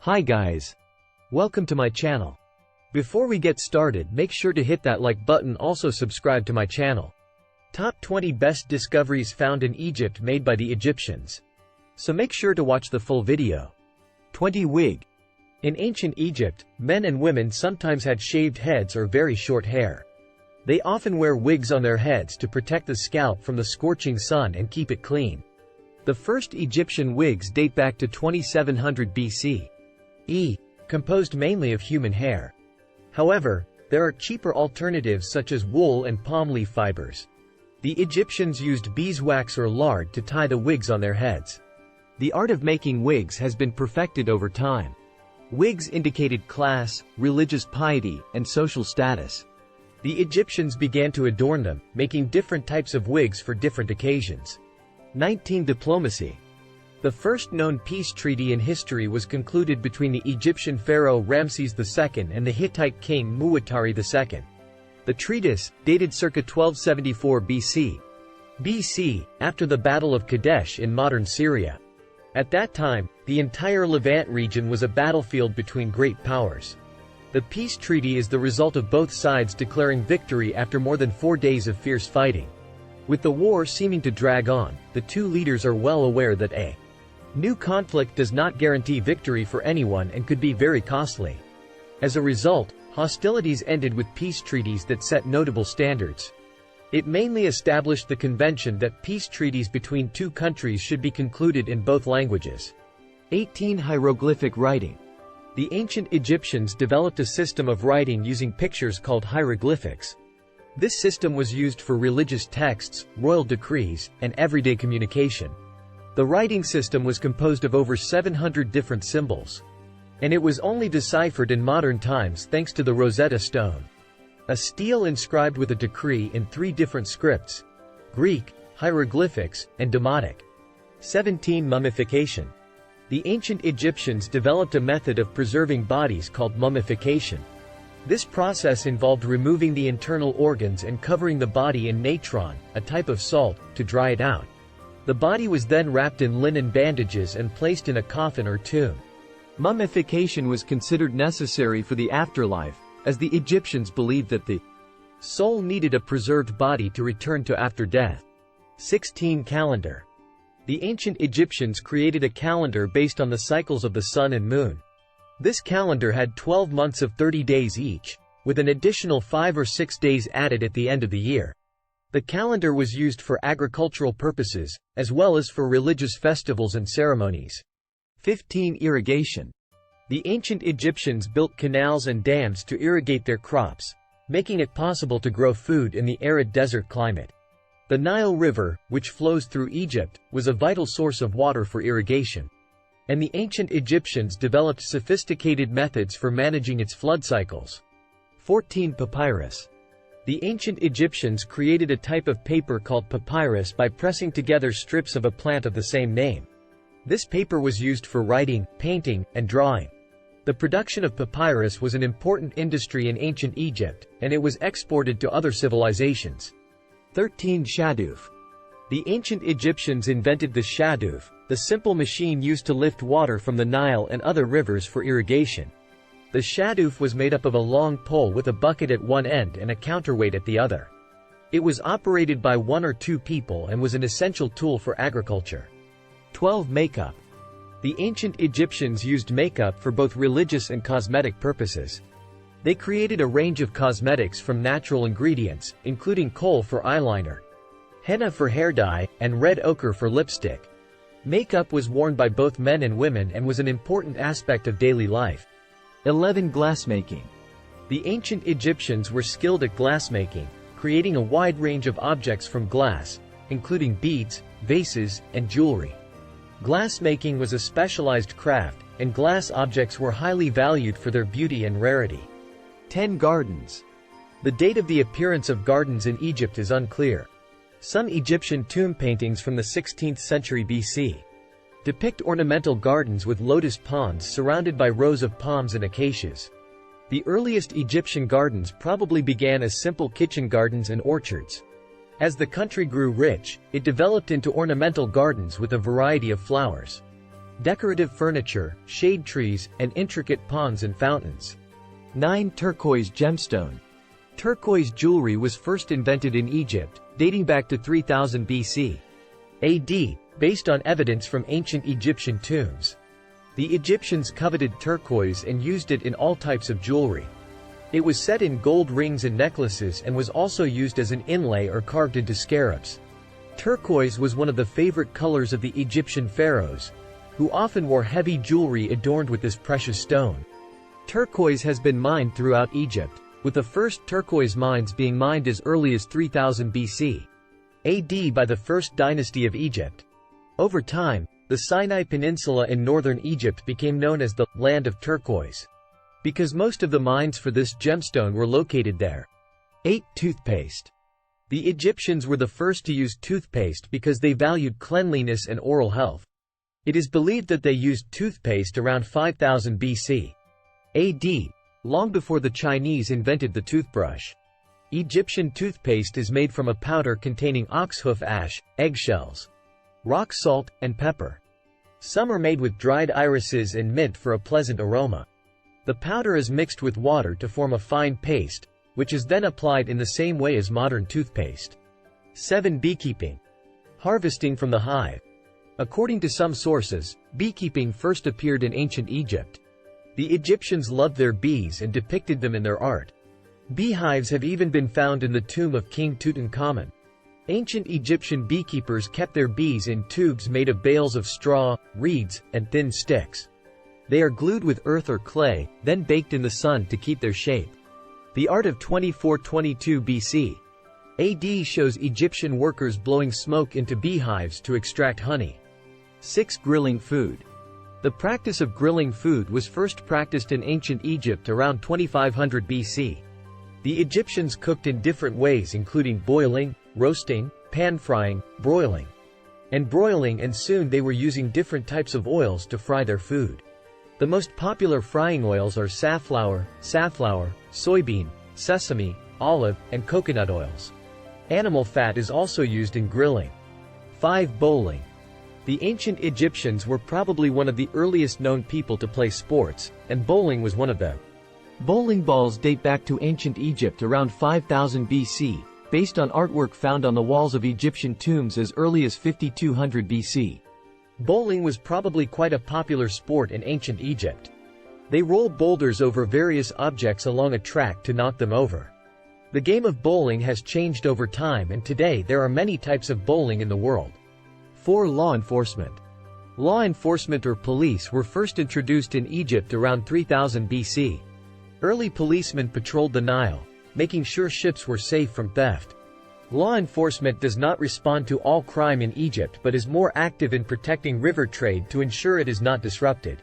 Hi guys. Welcome to my channel. Before we get started, make sure to hit that like button, also subscribe to my channel. Top 20 Best Discoveries Found in Egypt made by the Egyptians. So make sure to watch the full video. 20 Wig. In ancient Egypt, men and women sometimes had shaved heads or very short hair. They often wear wigs on their heads to protect the scalp from the scorching sun and keep it clean. The first Egyptian wigs date back to 2700 BC. Composed mainly of human hair. However, there are cheaper alternatives such as wool and palm leaf fibers. The Egyptians used beeswax or lard to tie the wigs on their heads. The art of making wigs has been perfected over time. Wigs indicated class, religious piety, and social status. The Egyptians began to adorn them, making different types of wigs for different occasions. 19. Diplomacy. The first known peace treaty in history was concluded between the Egyptian pharaoh Ramses II and the Hittite king Muwattari II. The treatise, dated circa 1274 BC, after the Battle of Kadesh in modern Syria. At that time, the entire Levant region was a battlefield between great powers. The peace treaty is the result of both sides declaring victory after more than 4 days of fierce fighting. With the war seeming to drag on, the two leaders are well aware that a new conflict does not guarantee victory for anyone and could be very costly. As a result, hostilities ended with peace treaties that set notable standards. It mainly established the convention that peace treaties between two countries should be concluded in both languages. 18. Hieroglyphic writing. The ancient Egyptians developed a system of writing using pictures called hieroglyphics. This system was used for religious texts, royal decrees, and everyday communication. The writing system was composed of over 700 different symbols. And it was only deciphered in modern times thanks to the Rosetta Stone. A stele inscribed with a decree in 3 different scripts: Greek, hieroglyphics, and Demotic. 17. Mummification. The ancient Egyptians developed a method of preserving bodies called mummification. This process involved removing the internal organs and covering the body in natron, a type of salt, to dry it out. The body was then wrapped in linen bandages and placed in a coffin or tomb. Mummification was considered necessary for the afterlife, as the Egyptians believed that the soul needed a preserved body to return to after death. 16. Calendar. The ancient Egyptians created a calendar based on the cycles of the sun and moon. This calendar had 12 months of 30 days each, with an additional 5 or 6 days added at the end of the year. The calendar was used for agricultural purposes, as well as for religious festivals and ceremonies. 15. Irrigation. The ancient Egyptians built canals and dams to irrigate their crops, making it possible to grow food in the arid desert climate. The Nile River, which flows through Egypt, was a vital source of water for irrigation. And the ancient Egyptians developed sophisticated methods for managing its flood cycles. 14. Papyrus. The ancient Egyptians created a type of paper called papyrus by pressing together strips of a plant of the same name. This paper was used for writing, painting, and drawing. The production of papyrus was an important industry in ancient Egypt, and it was exported to other civilizations. 13. Shadaf. The ancient Egyptians invented the Shadaf, the simple machine used to lift water from the Nile and other rivers for irrigation. The Shadaf was made up of a long pole with a bucket at one end and a counterweight at the other. It was operated by 1 or 2 people and was an essential tool for agriculture. 12. Makeup. The ancient Egyptians used makeup for both religious and cosmetic purposes. They created a range of cosmetics from natural ingredients, including kohl for eyeliner, henna for hair dye, and red ochre for lipstick. Makeup was worn by both men and women and was an important aspect of daily life. 11. Glassmaking. The ancient Egyptians were skilled at glassmaking, creating a wide range of objects from glass, including beads, vases, and jewelry. Glassmaking was a specialized craft, and glass objects were highly valued for their beauty and rarity. 10. Gardens. The date of the appearance of gardens in Egypt is unclear. Some Egyptian tomb paintings from the 16th century BC depict ornamental gardens with lotus ponds surrounded by rows of palms and acacias. The earliest Egyptian gardens probably began as simple kitchen gardens and orchards. As the country grew rich, it developed into ornamental gardens with a variety of flowers. decorative furniture, shade trees, and intricate ponds and fountains. 9. Turquoise gemstone. Turquoise jewelry was first invented in Egypt, dating back to 3000 BC. AD, based on evidence from ancient Egyptian tombs. The Egyptians coveted turquoise and used it in all types of jewelry. It was set in gold rings and necklaces and was also used as an inlay or carved into scarabs. Turquoise was one of the favorite colors of the Egyptian pharaohs, who often wore heavy jewelry adorned with this precious stone. Turquoise has been mined throughout Egypt, with the first turquoise mines being mined as early as 3000 BC. AD by the First Dynasty of Egypt. Over time, the Sinai Peninsula in northern Egypt became known as the Land of Turquoise, because most of the mines for this gemstone were located there. 8. Toothpaste. The Egyptians were the first to use toothpaste because they valued cleanliness and oral health. It is believed that they used toothpaste around 5000 BC. AD, long before the Chinese invented the toothbrush. Egyptian toothpaste is made from a powder containing oxhoof ash, eggshells, rock salt, and pepper. Some are made with dried irises and mint for a pleasant aroma. The powder is mixed with water to form a fine paste, which is then applied in the same way as modern toothpaste. 7. Beekeeping. Harvesting from the hive. According to some sources, beekeeping first appeared in ancient Egypt. The Egyptians loved their bees and depicted them in their art. Beehives have even been found in the tomb of King Tutankhamun. Ancient Egyptian beekeepers kept their bees in tubes made of bales of straw, reeds, and thin sticks. They are glued with earth or clay, then baked in the sun to keep their shape. The art of 2422 BC. AD shows Egyptian workers blowing smoke into beehives to extract honey. 6. Grilling food. The practice of grilling food was first practiced in ancient Egypt around 2500 BC. The Egyptians cooked in different ways, including boiling, roasting, pan-frying, broiling, and soon they were using different types of oils to fry their food. The most popular frying oils are safflower, soybean, sesame, olive, and coconut oils. Animal fat is also used in grilling. 5. Bowling. The ancient Egyptians were probably one of the earliest known people to play sports, and bowling was one of them. Bowling balls date back to ancient Egypt around 5000 BC, based on artwork found on the walls of Egyptian tombs as early as 5200 BC. Bowling was probably quite a popular sport in ancient Egypt. They roll boulders over various objects along a track to knock them over. The game of bowling has changed over time, and today there are many types of bowling in the world. 4. Law enforcement. Law enforcement or police were first introduced in Egypt around 3000 BC. Early policemen patrolled the Nile, making sure ships were safe from theft. Law enforcement does not respond to all crime in Egypt but is more active in protecting river trade to ensure it is not disrupted.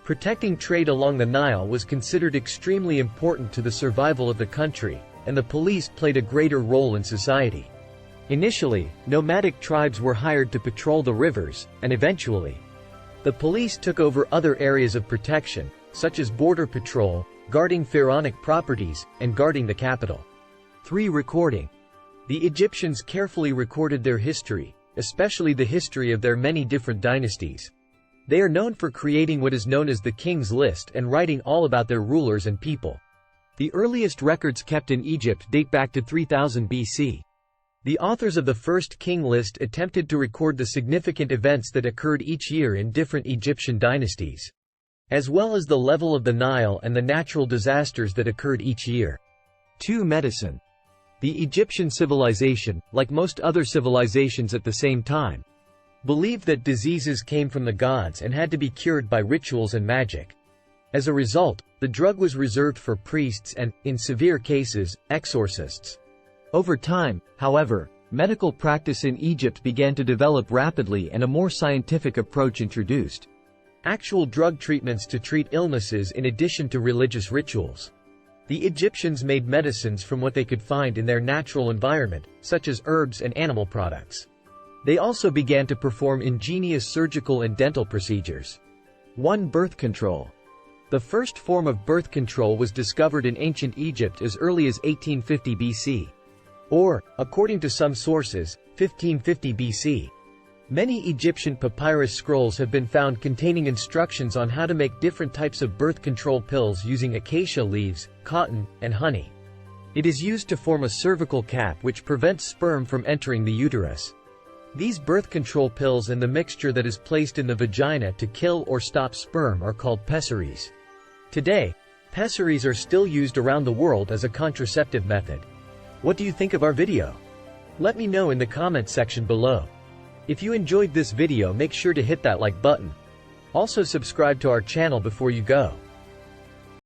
Protecting trade along the Nile was considered extremely important to the survival of the country, and the police played a greater role in society. Initially, nomadic tribes were hired to patrol the rivers, and eventually, the police took over other areas of protection, such as border patrol, guarding pharaonic properties, and guarding the capital. 3. Recording. The Egyptians carefully recorded their history, especially the history of their many different dynasties. They are known for creating what is known as the King's List and writing all about their rulers and people. The earliest records kept in Egypt date back to 3000 BC. The authors of the first King List attempted to record the significant events that occurred each year in different Egyptian dynasties, as well as the level of the Nile and the natural disasters that occurred each year. 2. Medicine. The Egyptian civilization, like most other civilizations at the same time, believed that diseases came from the gods and had to be cured by rituals and magic. As a result, the drug was reserved for priests and, in severe cases, exorcists. Over time, however, medical practice in Egypt began to develop rapidly and a more scientific approach introduced. Actual drug treatments to treat illnesses in addition to religious rituals. The Egyptians made medicines from what they could find in their natural environment, such as herbs and animal products. They also began to perform ingenious surgical and dental procedures. 1. Birth control. The first form of birth control was discovered in ancient Egypt as early as 1850 BC. Or, according to some sources, 1550 BC. Many Egyptian papyrus scrolls have been found containing instructions on how to make different types of birth control pills using acacia leaves, cotton, and honey. It is used to form a cervical cap which prevents sperm from entering the uterus. These birth control pills and the mixture that is placed in the vagina to kill or stop sperm are called pessaries. Today, pessaries are still used around the world as a contraceptive method. What do you think of our video? Let me know in the comment section below. If you enjoyed this video, make sure to hit that like button. Also subscribe to our channel before you go.